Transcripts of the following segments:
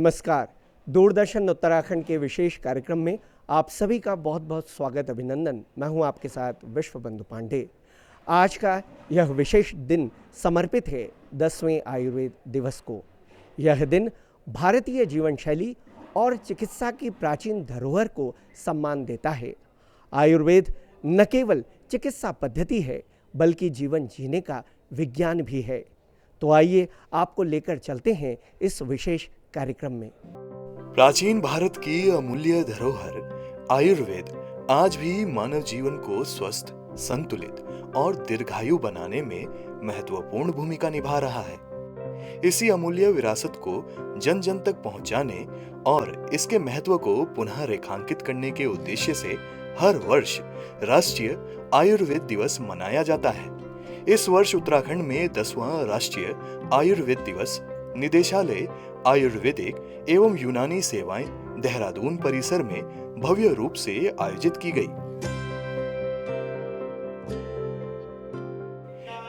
नमस्कार। दूरदर्शन उत्तराखंड के विशेष कार्यक्रम में आप सभी का बहुत बहुत स्वागत, अभिनंदन। मैं हूं आपके साथ विश्वबंधु पांडे। आज का यह विशेष दिन समर्पित है 10वें आयुर्वेद दिवस को। यह दिन भारतीय जीवन शैली और चिकित्सा की प्राचीन धरोहर को सम्मान देता है। आयुर्वेद न केवल चिकित्सा पद्धति है बल्कि जीवन जीने का विज्ञान भी है। तो आइए आपको लेकर चलते हैं इस विशेष कार्यक्रम में। प्राचीन भारत की अमूल्य धरोहर आयुर्वेद आज भी मानव जीवन को स्वस्थ, संतुलित और दीर्घायु बनाने में महत्वपूर्ण भूमिका निभा रहा है। इसी अमूल्य विरासत को जन जन तक पहुंचाने और इसके महत्व को पुनः रेखांकित करने के उद्देश्य से हर वर्ष राष्ट्रीय आयुर्वेद दिवस मनाया जाता है। इस वर्ष उत्तराखंड में 10वां राष्ट्रीय आयुर्वेद दिवस निदेशालय आयुर्वेदिक एवं यूनानी सेवाएं देहरादून परिसर में भव्य रूप से आयोजित की गई।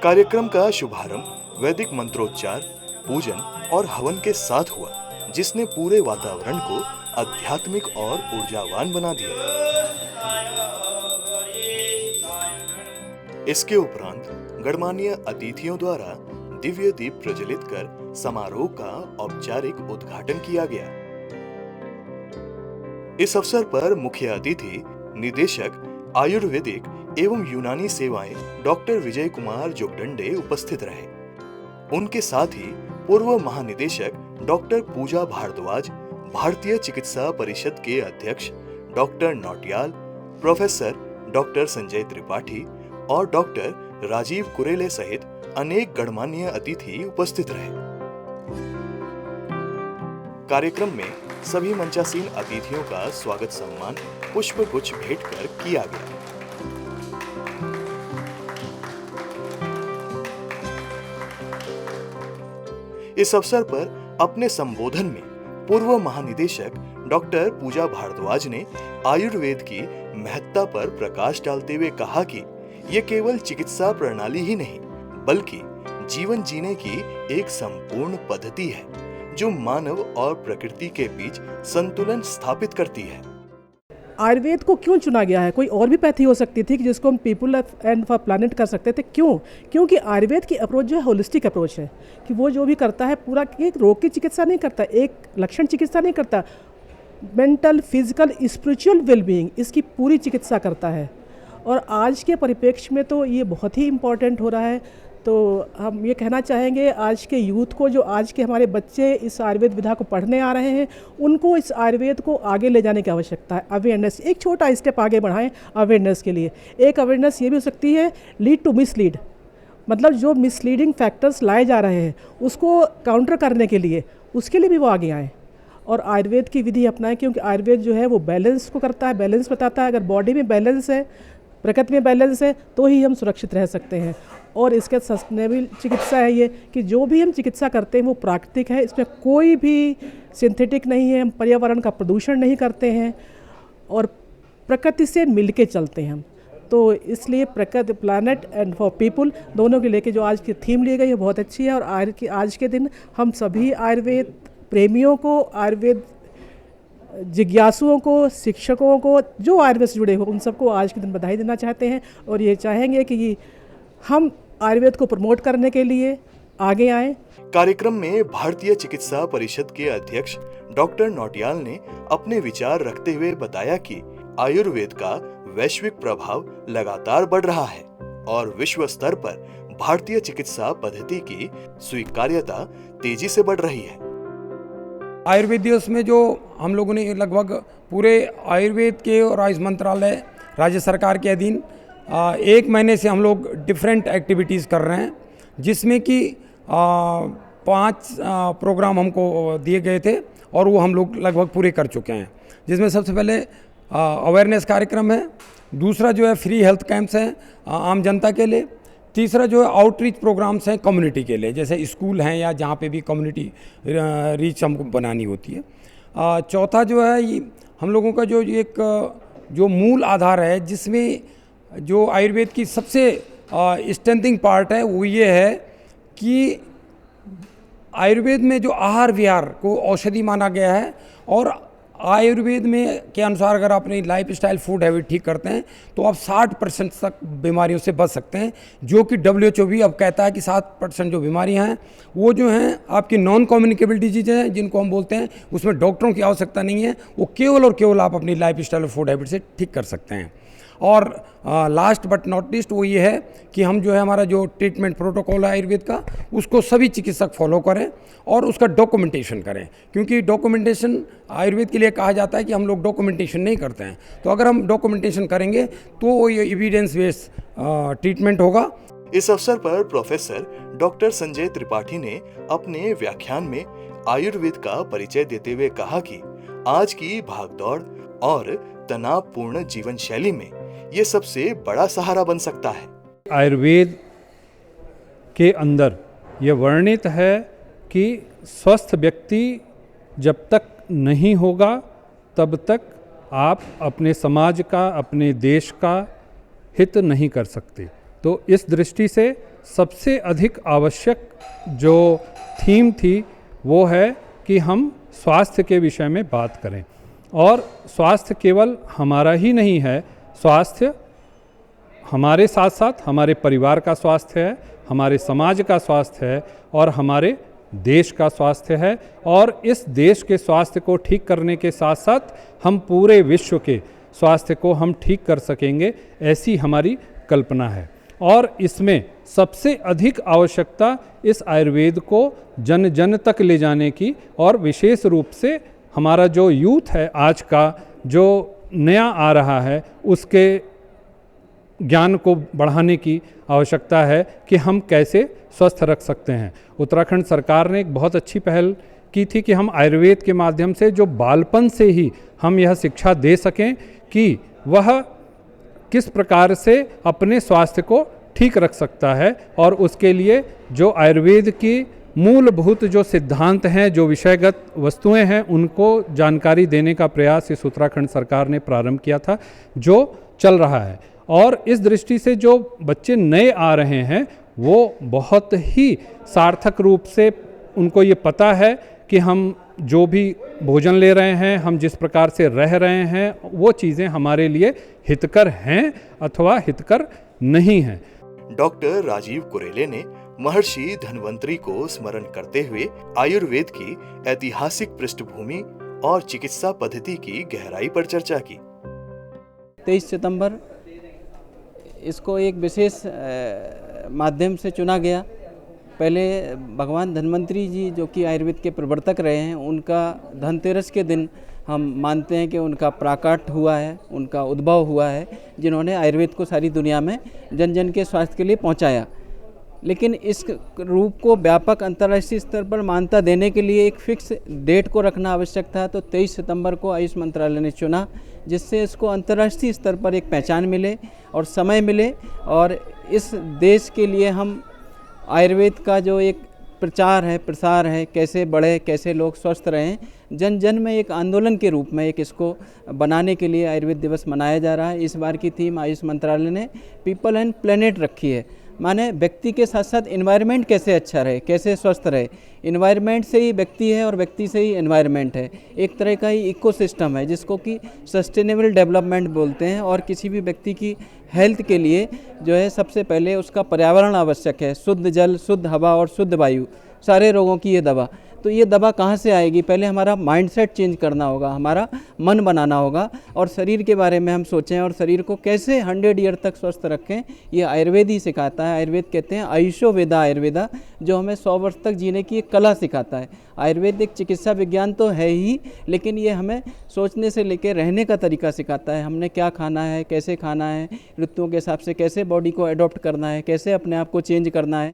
कार्यक्रम का शुभारंभ वैदिक मंत्रोच्चार, पूजन और हवन के साथ हुआ, जिसने पूरे वातावरण को आध्यात्मिक और ऊर्जावान बना दिया। इसके उपरांत गणमान्य अतिथियों द्वारा दिव्य दीप प्रज्वलित कर समारोह का औपचारिक उद्घाटन किया गया। इस अवसर पर मुख्य अतिथि निदेशक आयुर्वेदिक एवं यूनानी सेवाएं डॉक्टर विजय कुमार जोगदंडे उपस्थित रहे। उनके साथ ही पूर्व महानिदेशक डॉक्टर पूजा भारद्वाज, भारतीय चिकित्सा परिषद के अध्यक्ष doctor Nautiyal, professor doctor Sanjay Tripathi और डॉक्टर राजीव कुरेले सहित अनेक गणमान्य अतिथि उपस्थित रहे। कार्यक्रम में सभी मंचासीन अतिथियों का स्वागत सम्मान पुष्प गुच्छ भेंट कर किया गया। इस अवसर पर अपने संबोधन में पूर्व महानिदेशक डॉक्टर पूजा भारद्वाज ने आयुर्वेद की महत्ता पर प्रकाश डालते हुए कहा कि ये केवल चिकित्सा प्रणाली ही नहीं बल्कि जीवन जीने की एक संपूर्ण पद्धति है जो मानव और प्रकृति के बीच संतुलन स्थापित करती है। आयुर्वेद को क्यों चुना गया है? कोई और भी पैथी हो सकती थी कि जिसको हम पीपल एंड फॉर प्लानिट कर सकते थे। क्योंकि आयुर्वेद की अप्रोच जो है होलिस्टिक अप्रोच है कि वो जो भी करता है पूरा एक रोग की चिकित्सा नहीं करता, एक लक्षण चिकित्सा नहीं करता, मेंटल, फिजिकल, स्पिरिचुअल वेलबीइंग इसकी पूरी चिकित्सा करता है। और आज के परिप्रेक्ष्य में तो ये बहुत ही इम्पॉर्टेंट हो रहा है। तो हम ये कहना चाहेंगे आज के यूथ को, जो आज के हमारे बच्चे इस आयुर्वेद विधा को पढ़ने आ रहे हैं, उनको इस आयुर्वेद को आगे ले जाने की आवश्यकता है। अवेयरनेस, एक छोटा स्टेप आगे बढ़ाएं अवेयरनेस के लिए। एक अवेयरनेस ये भी हो सकती है लीड टू मिसलीड, मतलब जो मिसलीडिंग फैक्टर्स लाए जा रहे हैं उसको काउंटर करने के लिए, उसके लिए भी वो आगे आएँ और आयुर्वेद की विधि अपनाएं। क्योंकि आयुर्वेद जो है वो बैलेंस को करता है, बैलेंस बताता है। अगर बॉडी में बैलेंस है, प्रकृति में बैलेंस है, तो ही हम सुरक्षित रह सकते हैं। और इसके सस्टेनेबल चिकित्सा है ये कि जो भी हम चिकित्सा करते हैं वो प्राकृतिक है, इसमें कोई भी सिंथेटिक नहीं है, हम पर्यावरण का प्रदूषण नहीं करते हैं और प्रकृति से मिलके चलते हैं हम। तो इसलिए प्रकृति, प्लैनेट एंड फॉर पीपल दोनों के लेके जो आज की थीम ली गई है बहुत अच्छी है। और आज के दिन हम सभी आयुर्वेद प्रेमियों को, आयुर्वेद जिज्ञासुओं को, शिक्षकों को, जो आयुर्वेद से जुड़े हो, उन सबको आज के दिन बधाई देना चाहते हैं और ये चाहेंगे कि हम आयुर्वेद को प्रमोट करने के लिए आगे आएं। कार्यक्रम में भारतीय चिकित्सा परिषद के अध्यक्ष डॉक्टर नौटियाल ने अपने विचार रखते हुए बताया कि आयुर्वेद का वैश्विक प्रभाव लगातार बढ़ रहा है और विश्व स्तर पर भारतीय चिकित्सा पद्धति की स्वीकार्यता तेजी से बढ़ रही है। आयुर्वेद दिवस में जो हम लोगों ने लगभग पूरे आयुर्वेद के और आयुष मंत्रालय राज्य सरकार के अधीन 1 महीने से हम लोग डिफरेंट एक्टिविटीज़ कर रहे हैं, जिसमें कि 5 प्रोग्राम हमको दिए गए थे और वो हम लोग लगभग पूरे कर चुके हैं। जिसमें सबसे पहले अवेयरनेस कार्यक्रम है, दूसरा जो है फ्री हेल्थ कैंप्स हैं आम जनता के लिए, तीसरा जो है आउटरीच प्रोग्राम्स हैं कम्युनिटी के लिए, जैसे स्कूल हैं या जहाँ पे भी कम्युनिटी रीच हमको बनानी होती है। चौथा जो है ये हम लोगों का जो मूल आधार है, जिसमें जो आयुर्वेद की सबसे स्ट्रेंथिंग पार्ट है वो ये है कि आयुर्वेद में जो आहार विहार को औषधि माना गया है, और आयुर्वेद में के अनुसार अगर आप अपनी लाइफस्टाइल फूड हैबिट ठीक करते हैं तो आप 60% तक बीमारियों से बच सकते हैं, जो कि WHO भी अब कहता है कि 7% जो बीमारियां हैं वो जो हैं आपकी नॉन कम्युनिकेबल डिजीज़ हैं, जिनको हम बोलते हैं, उसमें डॉक्टरों की आवश्यकता नहीं है, वो केवल और केवल आप अपनी लाइफस्टाइल और फूड हैबिट से ठीक कर सकते हैं। और लास्ट बट नॉट लीस्ट वो ये है कि हम जो है हमारा जो ट्रीटमेंट प्रोटोकॉल है आयुर्वेद का, उसको सभी चिकित्सक फॉलो करें और उसका डॉक्यूमेंटेशन करें, क्योंकि डॉक्यूमेंटेशन आयुर्वेद के लिए कहा जाता है कि हम लोग डॉक्यूमेंटेशन नहीं करते हैं। तो अगर हम डॉक्यूमेंटेशन करेंगे तो ये एविडेंस बेस्ड ट्रीटमेंट होगा। इस अवसर पर प्रोफेसर डॉक्टर संजय त्रिपाठी ने अपने व्याख्यान में आयुर्वेद का परिचय देते हुए कहा कि आज की भागदौड़ और तनावपूर्ण जीवन शैली में ये सबसे बड़ा सहारा बन सकता है। आयुर्वेद के अंदर यह वर्णित है कि स्वस्थ व्यक्ति जब तक नहीं होगा तब तक आप अपने समाज का, अपने देश का हित नहीं कर सकते। तो इस दृष्टि से सबसे अधिक आवश्यक जो थीम थी वो है कि हम स्वास्थ्य के विषय में बात करें। और स्वास्थ्य केवल हमारा ही नहीं है, स्वास्थ्य हमारे साथ साथ हमारे परिवार का स्वास्थ्य है, हमारे समाज का स्वास्थ्य है और हमारे देश का स्वास्थ्य है। और इस देश के स्वास्थ्य को ठीक करने के साथ साथ हम पूरे विश्व के स्वास्थ्य को हम ठीक कर सकेंगे, ऐसी हमारी कल्पना है। और इसमें सबसे अधिक आवश्यकता इस आयुर्वेद को जन जन तक ले जाने की, और विशेष रूप से हमारा जो यूथ है आज का, जो नया आ रहा है, उसके ज्ञान को बढ़ाने की आवश्यकता है कि हम कैसे स्वस्थ रख सकते हैं। उत्तराखंड सरकार ने एक बहुत अच्छी पहल की थी कि हम आयुर्वेद के माध्यम से जो बालपन से ही हम यह शिक्षा दे सकें कि वह किस प्रकार से अपने स्वास्थ्य को ठीक रख सकता है, और उसके लिए जो आयुर्वेद की मूलभूत जो सिद्धांत हैं, जो विषयगत वस्तुएं हैं, उनको जानकारी देने का प्रयास इस उत्तराखंड सरकार ने प्रारंभ किया था, जो चल रहा है। और इस दृष्टि से जो बच्चे नए आ रहे हैं वो बहुत ही सार्थक रूप से उनको ये पता है कि हम जो भी भोजन ले रहे हैं, हम जिस प्रकार से रह रहे हैं, वो चीज़ें हमारे लिए हितकर हैं अथवा हितकर नहीं हैं। डॉक्टर राजीव कुरेले ने महर्षि धन्वंतरी को स्मरण करते हुए आयुर्वेद की ऐतिहासिक पृष्ठभूमि और चिकित्सा पद्धति की गहराई पर चर्चा की। 23 सितंबर इसको एक विशेष माध्यम से चुना गया। पहले भगवान धन्वंतरी जी जो कि आयुर्वेद के प्रवर्तक रहे हैं, उनका धनतेरस के दिन हम मानते हैं कि उनका प्राकट हुआ है, उनका उद्भव हुआ है, जिन्होंने आयुर्वेद को सारी दुनिया में जन जन के स्वास्थ्य के लिए पहुंचाया। लेकिन इस रूप को व्यापक अंतर्राष्ट्रीय स्तर पर मान्यता देने के लिए एक फिक्स डेट को रखना आवश्यक था। तो 23 सितंबर को आयुष मंत्रालय ने चुना, जिससे इसको अंतर्राष्ट्रीय स्तर पर एक पहचान मिले और समय मिले, और इस देश के लिए हम आयुर्वेद का जो एक प्रचार है, प्रसार है, कैसे बढ़े, कैसे लोग स्वस्थ रहें, जन जन में एक आंदोलन के रूप में एक इसको बनाने के लिए आयुर्वेद दिवस मनाया जा रहा है। इस बार की थीम आयुष मंत्रालय ने पीपल एंड प्लेनेट रखी है, माने व्यक्ति के साथ साथ एनवायरनमेंट कैसे अच्छा रहे, कैसे स्वस्थ रहे। एनवायरनमेंट से ही व्यक्ति है और व्यक्ति से ही एनवायरनमेंट है, एक तरह का ही इकोसिस्टम है, जिसको कि सस्टेनेबल डेवलपमेंट बोलते हैं। और किसी भी व्यक्ति की हेल्थ के लिए जो है सबसे पहले उसका पर्यावरण आवश्यक है, शुद्ध जल, शुद्ध हवा और शुद्ध वायु, सारे रोगों की ये दवा। तो ये दवा कहाँ से आएगी? पहले हमारा माइंडसेट चेंज करना होगा, हमारा मन बनाना होगा, और शरीर के बारे में हम सोचें और शरीर को कैसे 100 ईयर तक स्वस्थ रखें, ये आयुर्वेद ही सिखाता है। आयुर्वेद कहते हैं आयुषो वेदा आयुर्वेदा, जो हमें 100 वर्ष तक जीने की एक कला सिखाता है। आयुर्वेद एक चिकित्सा विज्ञान तो है ही, लेकिन ये हमें सोचने से लेकर रहने का तरीका सिखाता है। हमने क्या खाना है, कैसे खाना है, ऋतुओं के हिसाब से कैसे बॉडी को अडॉप्ट करना है, कैसे अपने आप को चेंज करना है।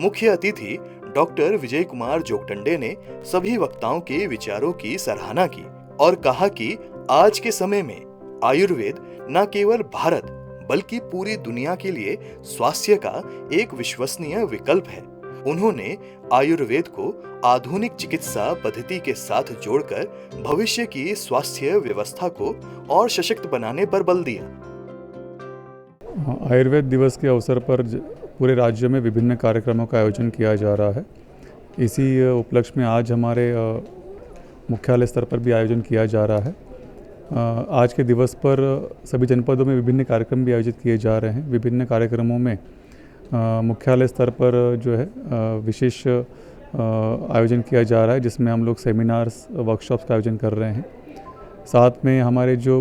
मुख्य अतिथि डॉक्टर विजय कुमार जोगटंडे ने सभी वक्ताओं के विचारों की सराहना की और कहा कि आज के समय में आयुर्वेद न केवल भारत बल्कि पूरी दुनिया के लिए स्वास्थ्य का एक विश्वसनीय विकल्प है। उन्होंने आयुर्वेद को आधुनिक चिकित्सा पद्धति के साथ जोड़कर भविष्य की स्वास्थ्य व्यवस्था को और सशक्त बनाने पर बल दिया। आयुर्वेद दिवस के अवसर पर पूरे राज्य में विभिन्न कार्यक्रमों का आयोजन किया जा रहा है। इसी उपलक्ष्य में आज हमारे मुख्यालय स्तर पर भी आयोजन किया जा रहा है। आज के दिवस पर सभी जनपदों में विभिन्न कार्यक्रम भी आयोजित किए जा रहे हैं। विभिन्न कार्यक्रमों में मुख्यालय स्तर पर जो है विशेष आयोजन किया जा रहा है, जिसमें हम लोग सेमिनार्स, वर्कशॉप्स का आयोजन कर रहे हैं। साथ में हमारे जो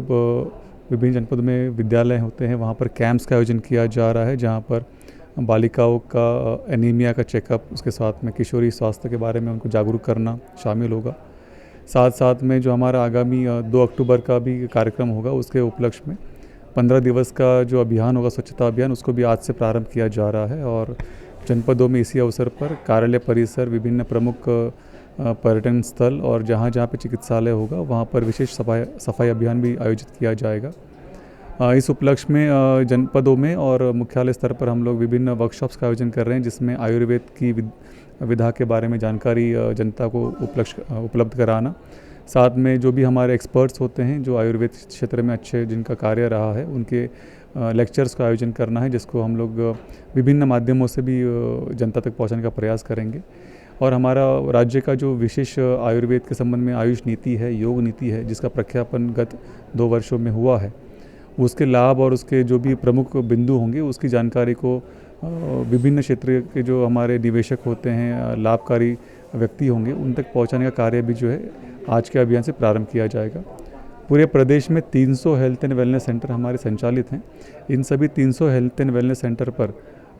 विभिन्न जनपदों में विद्यालय होते हैं वहाँ पर कैंप्स का आयोजन किया जा रहा है, जहाँ पर बालिकाओं का एनीमिया का चेकअप, उसके साथ में किशोरी स्वास्थ्य के बारे में उनको जागरूक करना शामिल होगा। साथ साथ में जो हमारा आगामी 2 अक्टूबर का भी कार्यक्रम होगा, उसके उपलक्ष्य में 15 दिवस का जो अभियान होगा, स्वच्छता अभियान, उसको भी आज से प्रारंभ किया जा रहा है। और जनपदों में इसी अवसर पर कार्यालय परिसर, विभिन्न प्रमुख पर्यटन स्थल और जहाँ जहाँ पे चिकित्सालय होगा वहाँ पर विशेष सफाई अभियान भी आयोजित किया जाएगा। इस उपलक्ष्य में जनपदों में और मुख्यालय स्तर पर हम लोग विभिन्न वर्कशॉप्स का आयोजन कर रहे हैं, जिसमें आयुर्वेद की विधा के बारे में जानकारी जनता को उपलब्ध कराना। साथ में जो भी हमारे एक्सपर्ट्स होते हैं जो आयुर्वेद क्षेत्र में अच्छे जिनका कार्य रहा है, उनके लेक्चर्स का आयोजन करना है, जिसको हम लोग विभिन्न माध्यमों से भी जनता तक पहुंचाने का प्रयास करेंगे। और हमारा राज्य का जो विशेष आयुर्वेद के संबंध में आयुष नीति है, योग नीति है, जिसका प्रख्यापन गत 2 वर्षों में हुआ है, उसके लाभ और उसके जो भी प्रमुख बिंदु होंगे उसकी जानकारी को विभिन्न क्षेत्र के जो हमारे निवेशक होते हैं, लाभकारी व्यक्ति होंगे, उन तक पहुंचाने का कार्य भी जो है आज के अभियान से प्रारंभ किया जाएगा। पूरे प्रदेश में 300 हेल्थ एंड वेलनेस सेंटर हमारे संचालित हैं। इन सभी 300 हेल्थ एंड वेलनेस सेंटर पर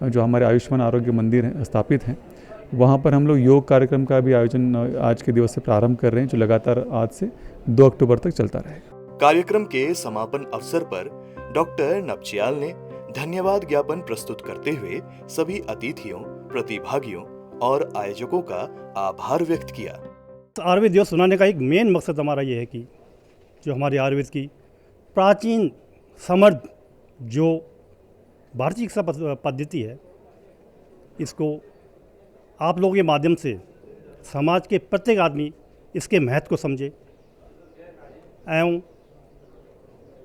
जो हमारे आयुष्मान आरोग्य मंदिर हैं स्थापित हैं, वहाँ पर हम लोग योग कार्यक्रम का भी आयोजन आज के दिवस से प्रारंभ कर रहे हैं, जो लगातार आज से 2 अक्टूबर तक चलता रहेगा। कार्यक्रम के समापन अवसर पर डॉक्टर नपचियाल ने धन्यवाद ज्ञापन प्रस्तुत करते हुए सभी अतिथियों, प्रतिभागियों और आयोजकों का आभार व्यक्त किया। आयुर्वेद दिवस मनाने का एक मेन मकसद हमारा ये है कि जो हमारी आयुर्वेद की प्राचीन समृद्ध जो भारतीय चिकित्सा पद्धति है, इसको आप लोगों के माध्यम से समाज के प्रत्येक आदमी इसके महत्व को समझे एवं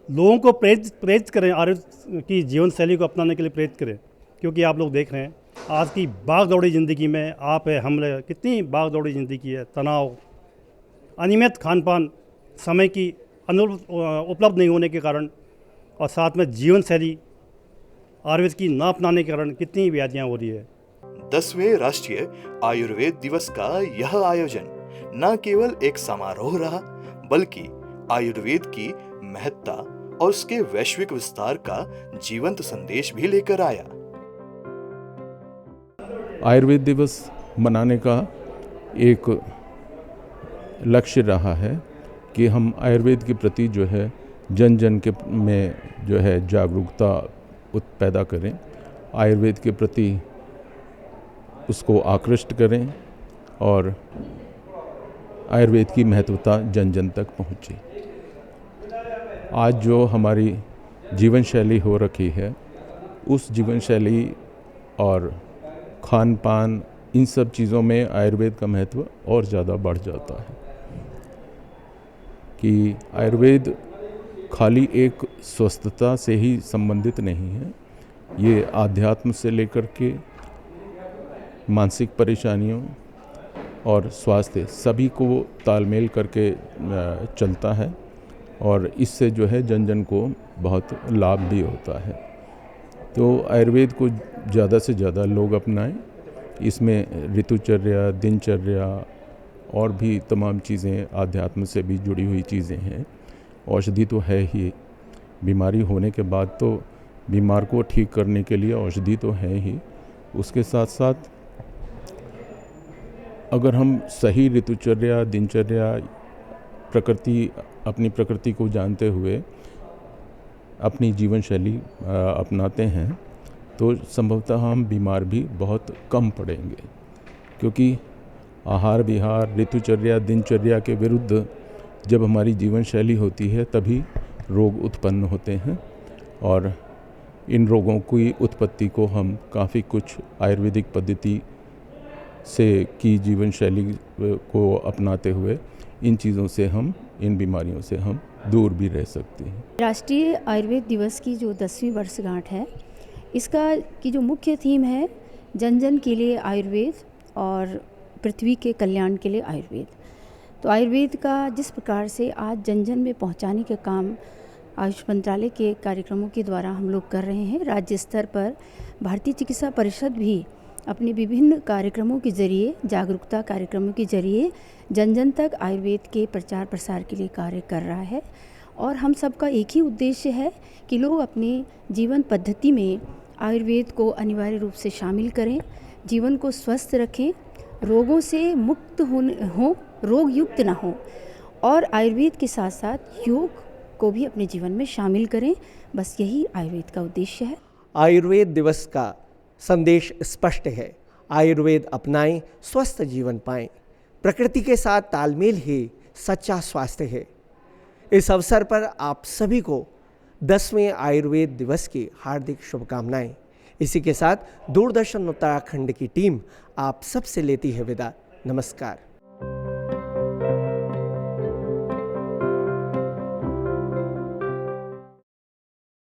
लोगों को प्रेरित करें, आयुर्वेद की जीवन शैली को अपनाने के लिए प्रेरित करें। क्योंकि आप लोग देख रहे हैं आज की भाग दौड़ी ज़िंदगी में, आप है, हम है, कितनी भाग दौड़ी ज़िंदगी है, तनाव, अनियमित खान पान, समय की उपलब्ध नहीं होने के कारण और साथ में जीवन शैली आयुर्वेद की न अपनाने के कारण कितनी व्याधियाँ हो रही है। 10वें राष्ट्रीय आयुर्वेद दिवस का यह आयोजन न केवल एक समारोह रहा, बल्कि आयुर्वेद की महत्ता और उसके वैश्विक विस्तार का जीवंत संदेश भी लेकर आया। आयुर्वेद दिवस मनाने का एक लक्ष्य रहा है कि हम आयुर्वेद के प्रति जो है जन जन के में जो है जागरूकता पैदा करें, आयुर्वेद के प्रति उसको आकृष्ट करें और आयुर्वेद की महत्वता जन जन तक पहुँचे। आज जो हमारी जीवन शैली हो रखी है, उस जीवन शैली और खान पान, इन सब चीज़ों में आयुर्वेद का महत्व और ज़्यादा बढ़ जाता है कि आयुर्वेद खाली एक स्वस्थता से ही संबंधित नहीं है, ये आध्यात्म से लेकर के मानसिक परेशानियों और स्वास्थ्य सभी को तालमेल करके चलता है और इससे जो है जन जन को बहुत लाभ भी होता है। तो आयुर्वेद को ज़्यादा से ज़्यादा लोग अपनाएं। इसमें ऋतुचर्या, दिनचर्या और भी तमाम चीज़ें आध्यात्म से भी जुड़ी हुई चीज़ें हैं। औषधि तो है ही, बीमारी होने के बाद तो बीमार को ठीक करने के लिए औषधि तो है ही, उसके साथ साथ अगर हम सही ऋतुचर्या, दिनचर्या, अपनी प्रकृति को जानते हुए अपनी जीवन शैली अपनाते हैं तो संभवतः हम बीमार भी बहुत कम पड़ेंगे, क्योंकि आहार विहार, ऋतुचर्या, दिनचर्या के विरुद्ध जब हमारी जीवन शैली होती है तभी रोग उत्पन्न होते हैं और इन रोगों की उत्पत्ति को हम काफ़ी कुछ आयुर्वेदिक पद्धति से की जीवन शैली को अपनाते हुए इन चीज़ों से हम, इन बीमारियों से हम दूर भी रह सकते हैं। राष्ट्रीय आयुर्वेद दिवस की जो 10वीं वर्षगांठ है, इसका की जो मुख्य थीम है जन जन के लिए आयुर्वेद और पृथ्वी के कल्याण के लिए आयुर्वेद। तो आयुर्वेद का जिस प्रकार से आज जन जन में पहुंचाने के काम आयुष मंत्रालय के कार्यक्रमों के द्वारा हम लोग कर रहे हैं, राज्य स्तर पर भारतीय चिकित्सा परिषद भी अपने विभिन्न कार्यक्रमों के जरिए, जागरूकता कार्यक्रमों के जरिए जन जन तक आयुर्वेद के प्रचार प्रसार के लिए कार्य कर रहा है। और हम सबका एक ही उद्देश्य है कि लोग अपने जीवन पद्धति में आयुर्वेद को अनिवार्य रूप से शामिल करें, जीवन को स्वस्थ रखें, रोगों से मुक्त हो, रोग युक्त ना हो, और आयुर्वेद के साथ साथ योग को भी अपने जीवन में शामिल करें। बस यही आयुर्वेद का उद्देश्य है। आयुर्वेद दिवस का संदेश स्पष्ट है, आयुर्वेद अपनाएं, स्वस्थ जीवन पाएं। प्रकृति के साथ तालमेल ही सच्चा स्वास्थ्य है। इस अवसर पर आप सभी को 10वें आयुर्वेद दिवस की हार्दिक शुभकामनाएं। इसी के साथ दूरदर्शन उत्तराखंड की टीम आप सबसे लेती है विदा। नमस्कार।